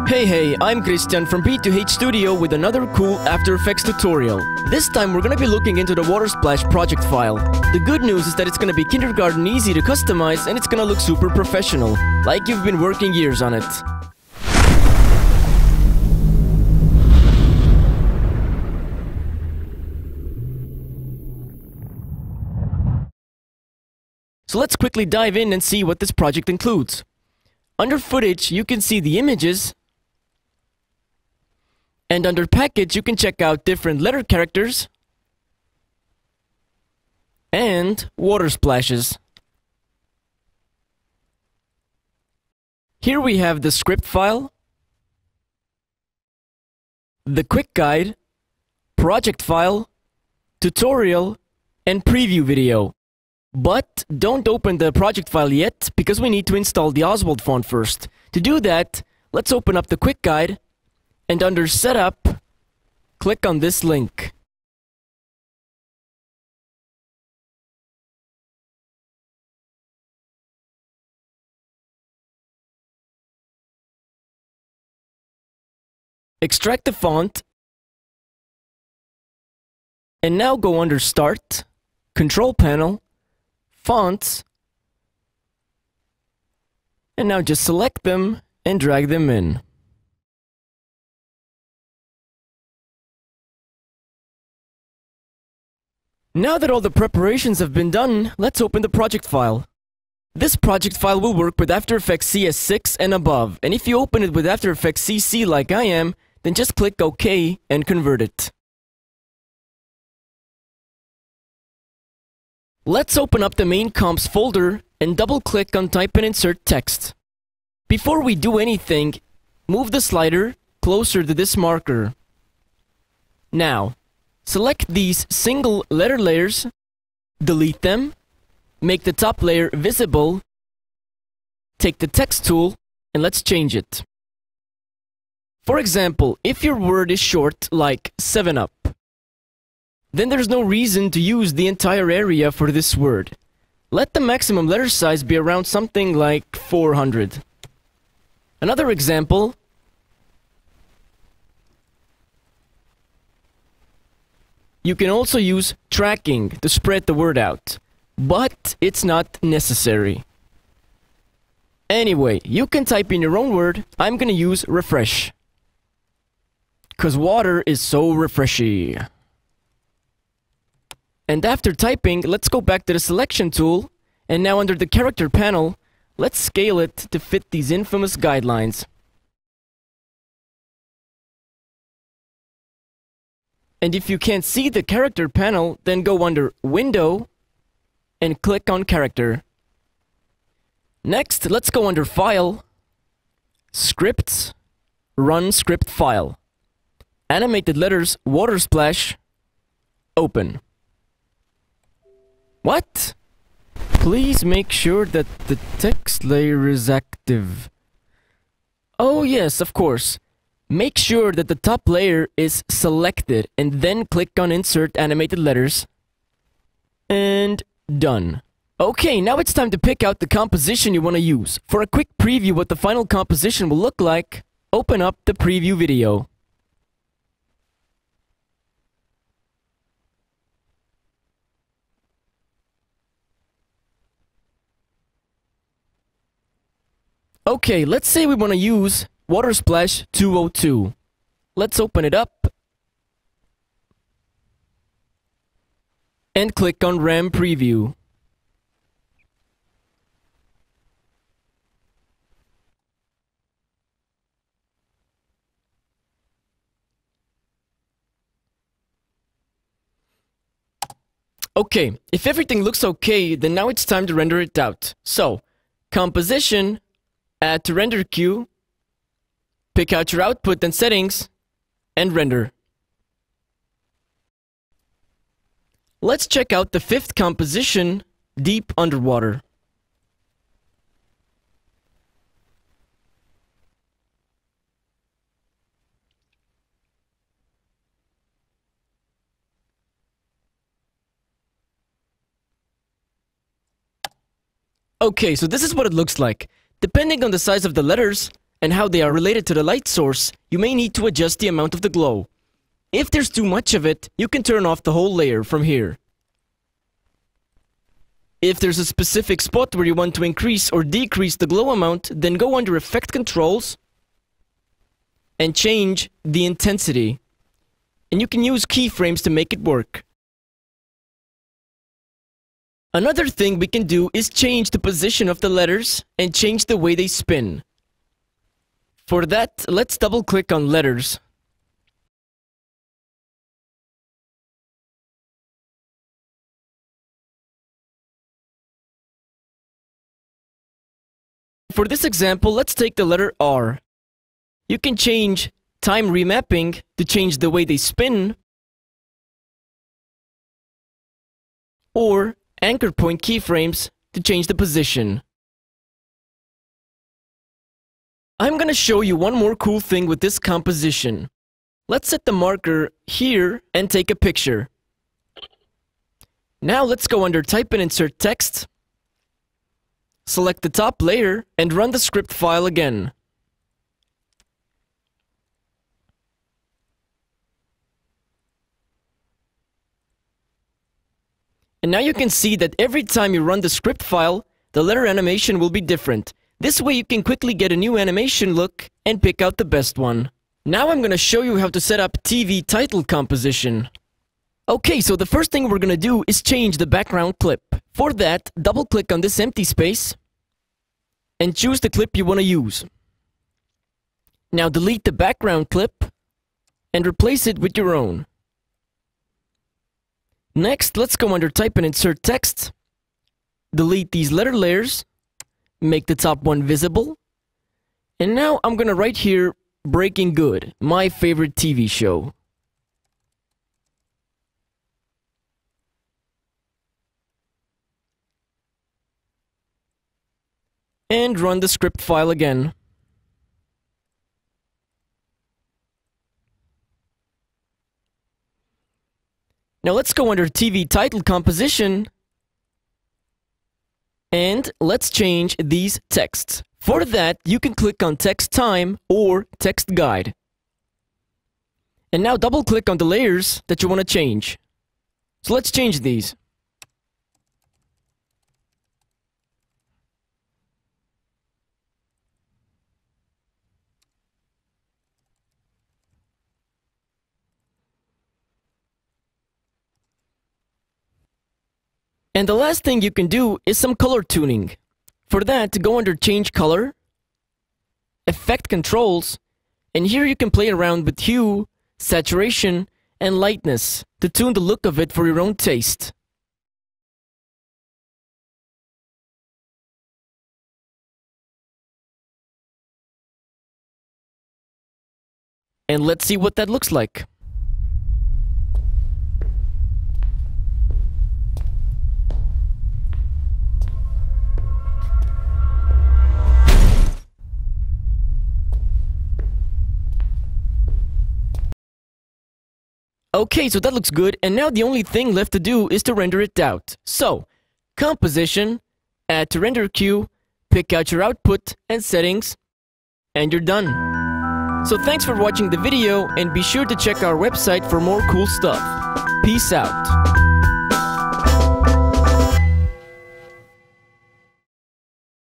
Hey, I'm Kristjan from P2H Studio with another cool After Effects tutorial. This time we're gonna be looking into the water splash project file. The good news is that it's gonna be kindergarten easy to customize and it's gonna look super professional, like you've been working years on it. So let's quickly dive in and see what this project includes. Under footage you can see the images, and under package you can check out different letter characters and water splashes. Here we have the script file, the quick guide, project file, tutorial, and preview video. But don't open the project file yet, because we need to install the Oswald font first. To do that, let's open up the quick guide, and under Setup, click on this link. Extract the font, and now go under Start, Control Panel, Fonts, and now just select them and drag them in. Now that all the preparations have been done, let's open the project file. This project file will work with After Effects CS6 and above, and if you open it with After Effects CC like I am, then just click OK and convert it. Let's open up the main comps folder and double-click on Type and Insert Text. Before we do anything, move the slider closer to this marker. Now, select these single letter layers, delete them, make the top layer visible, take the text tool, and let's change it. For example, if your word is short like 7-Up, then there's no reason to use the entire area for this word. Let the maximum letter size be around something like 400. Another example. You can also use tracking to spread the word out, but it's not necessary. Anyway, you can type in your own word. I'm gonna use refresh, 'cause water is so refreshy. And after typing, let's go back to the selection tool, and now under the character panel, let's scale it to fit these infamous guidelines. And if you can't see the character panel, then go under Window and click on Character. Next, let's go under File, Scripts, Run Script File. Animated letters, water splash, open. What? Please make sure that the text layer is active. Oh yes, of course. Make sure that the top layer is selected and then click on Insert Animated Letters. And done. Okay, now it's time to pick out the composition you want to use. For a quick preview what the final composition will look like, open up the preview video. Okay, let's say we want to use Water Splash 202. Let's open it up and click on RAM Preview. Okay, if everything looks okay, then now it's time to render it out. So, composition, add to render queue, pick out your output and settings, and render. Let's check out the fifth composition, Deep Underwater. Okay, so this is what it looks like. Depending on the size of the letters, and how they are related to the light source, you may need to adjust the amount of the glow. If there's too much of it, you can turn off the whole layer from here. If there's a specific spot where you want to increase or decrease the glow amount, then go under Effect Controls and change the intensity. And you can use keyframes to make it work. Another thing we can do is change the position of the letters and change the way they spin. For that, let's double click on letters. For this example, let's take the letter R. You can change time remapping to change the way they spin, or anchor point keyframes to change the position. I'm gonna show you one more cool thing with this composition. Let's set the marker here and take a picture. Now let's go under Type and Insert Text, select the top layer, and run the script file again. And now you can see that every time you run the script file, the letter animation will be different. This way you can quickly get a new animation look and pick out the best one. Now I'm gonna show you how to set up TV title composition. Okay, so the first thing we're gonna do is change the background clip. For that, double click on this empty space and choose the clip you wanna use. Now delete the background clip and replace it with your own. Next, let's go under Type and Insert Text, delete these letter layers, make the top one visible, and now I'm gonna write here, Breaking Good, my favorite TV show. And run the script file again. Now let's go under TV title composition and let's change these texts. For that, you can click on Text Time or Text Guide. And now double click on the layers that you want to change. So let's change these. And the last thing you can do is some color tuning. For that, go under Change Color, Effect Controls, and here you can play around with hue, saturation, and lightness to tune the look of it for your own taste. And let's see what that looks like. Okay, so that looks good, and now the only thing left to do is to render it out. So, Composition, add to Render Queue, pick out your output and settings, and you're done. So thanks for watching the video, and be sure to check our website for more cool stuff. Peace out.